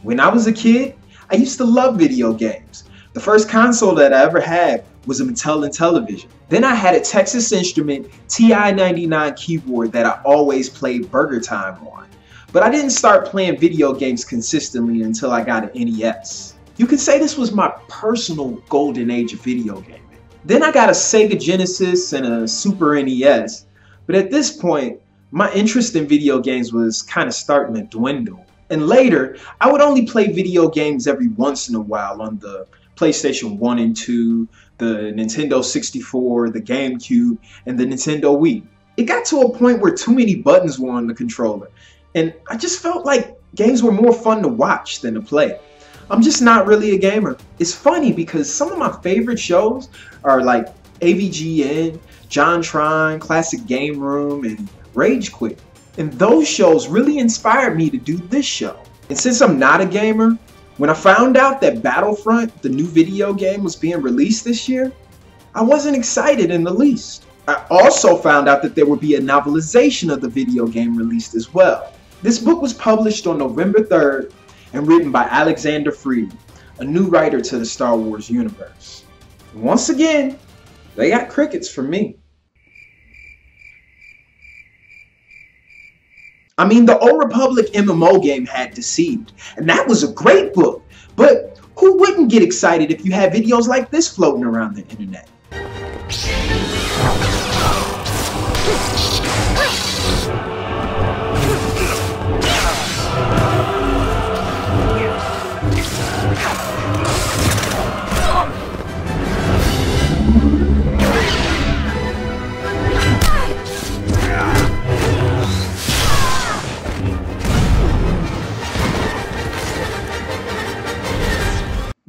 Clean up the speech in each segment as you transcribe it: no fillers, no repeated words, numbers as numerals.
When I was a kid, I used to love video games. The first console that I ever had was a Mattel Intellivision. Then I had a Texas Instrument TI-99 keyboard that I always played Burger Time on. But I didn't start playing video games consistently until I got an NES. You could say this was my personal golden age of video gaming. Then I got a Sega Genesis and a Super NES, but at this point, my interest in video games was kind of starting to dwindle. And later, I would only play video games every once in a while on the PlayStation 1 and 2, the Nintendo 64, the GameCube, and the Nintendo Wii. It got to a point where too many buttons were on the controller, and I just felt like games were more fun to watch than to play. I'm just not really a gamer. It's funny because some of my favorite shows are like AVGN, JonTron, Classic Game Room, and Rage Quit. And those shows really inspired me to do this show. And since I'm not a gamer, when I found out that Battlefront, the new video game, was being released this year, I wasn't excited in the least. I also found out that there would be a novelization of the video game released as well. This book was published on November 3rd and written by Alexander Freed, a new writer to the Star Wars universe. And once again, they got crickets for me. I mean, the Old Republic MMO game had Deceived, and that was a great book, but who wouldn't get excited if you had videos like this floating around the internet?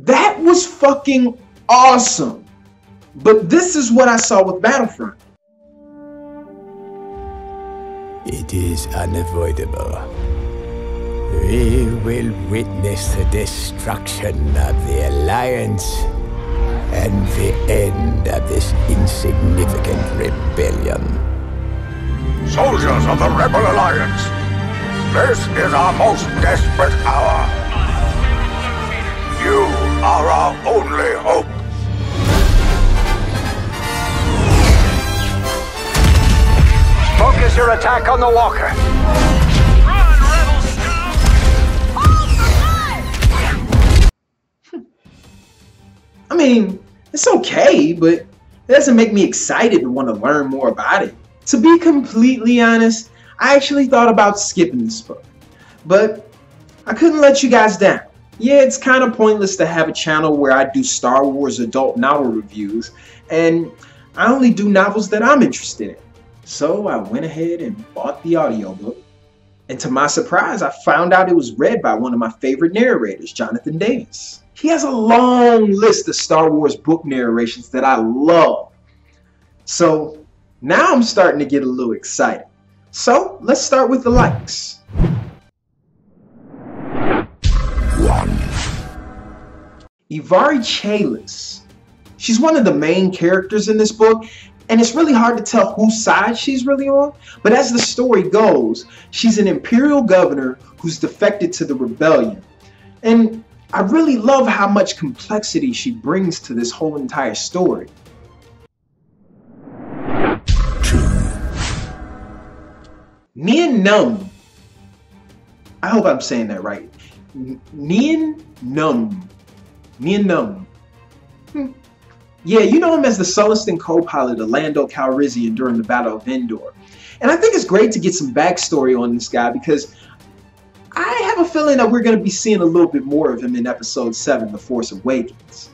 That was fucking awesome. But this is what I saw with Battlefront. It is unavoidable. We will witness the destruction of the Alliance and the end of this insignificant rebellion. Soldiers of the Rebel Alliance, this is our most desperate hour. You are our only hope. Focus your attack on the walker. Run, rebel scum! I mean, it's okay, but it doesn't make me excited to want to learn more about it. To be completely honest, I actually thought about skipping this book, but I couldn't let you guys down. Yeah, it's kind of pointless to have a channel where I do Star Wars adult novel reviews, and I only do novels that I'm interested in. So I went ahead and bought the audiobook, and to my surprise, I found out it was read by one of my favorite narrators, Jonathan Davis. He has a long list of Star Wars book narrations that I love. So now I'm starting to get a little excited. So let's start with the likes. 1. Ivari Chalice. She's one of the main characters in this book, and it's really hard to tell whose side she's really on, but as the story goes, she's an imperial governor who's defected to the rebellion. And I really love how much complexity she brings to this whole entire story. 2. Nien Nunb. I hope I'm saying that right. Nien Nunb. Nien Nunb. Yeah, you know him as the Sullustan co-pilot of Lando Calrissian during the Battle of Endor. And I think it's great to get some backstory on this guy because I have a feeling that we're going to be seeing a little bit more of him in Episode 7, The Force Awakens.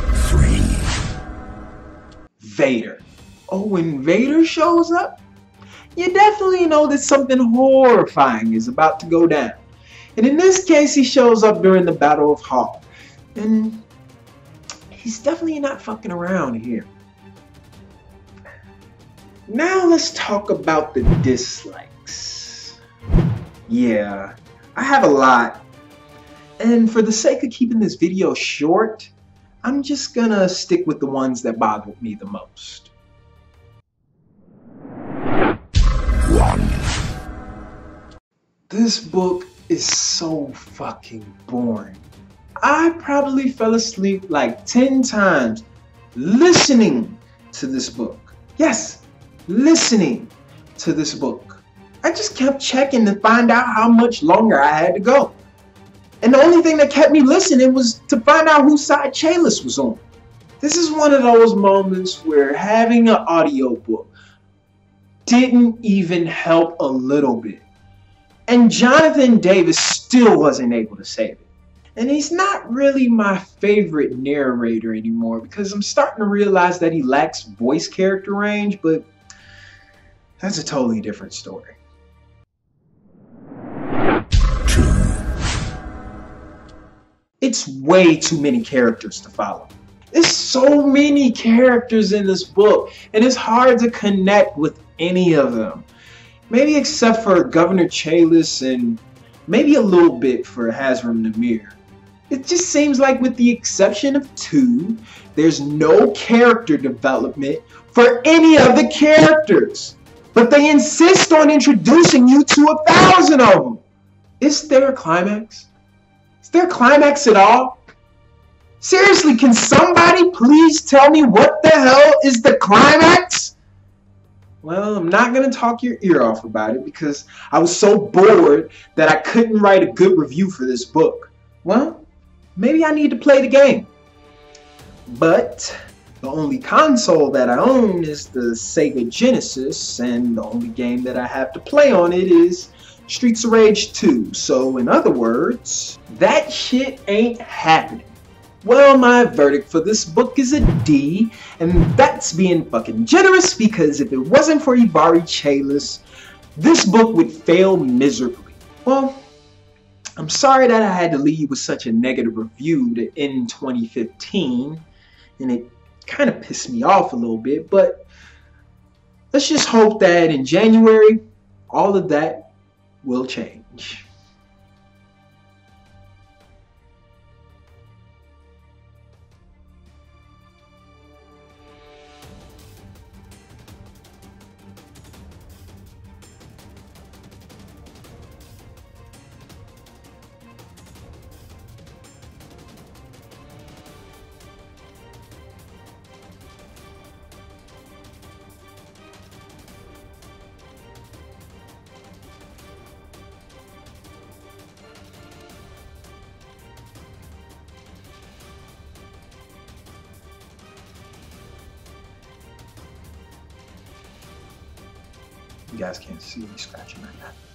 3. Vader. Oh, when Vader shows up, you definitely know that something horrifying is about to go down. And in this case, he shows up during the Battle of Hoth. And he's definitely not fucking around here. Now let's talk about the dislikes. Yeah, I have a lot. And for the sake of keeping this video short, I'm just gonna stick with the ones that bothered me the most. 1. The This book is so fucking boring. I probably fell asleep like 10 times listening to this book. Yes, listening to this book. I just kept checking to find out how much longer I had to go. And the only thing that kept me listening was to find out whose side Chalice was on. This is one of those moments where having an audiobook didn't even help a little bit. And Jonathan Davis still wasn't able to save it. And he's not really my favorite narrator anymore because I'm starting to realize that he lacks voice character range, but that's a totally different story. It's way too many characters to follow. There's so many characters in this book, and it's hard to connect with any of them. Maybe except for Governor Chalice and maybe a little bit for Hazram Namir. It just seems like with the exception of 2, there's no character development for any of the characters. But they insist on introducing you to 1,000 of them. Is there a climax? Is there a climax at all? Seriously, can somebody please tell me what the hell is the climax? Well, I'm not going to talk your ear off about it because I was so bored that I couldn't write a good review for this book. Well, maybe I need to play the game. But the only console that I own is the Sega Genesis, and the only game that I have to play on it is Streets of Rage 2. So in other words, that shit ain't happening. Well, my verdict for this book is a D, and that's being fucking generous because if it wasn't for Ibari Chalice, this book would fail miserably. Well, I'm sorry that I had to leave with such a negative review to end 2015, and it kind of pissed me off a little bit, but let's just hope that in January, all of that will change. You guys can't see me scratching right now.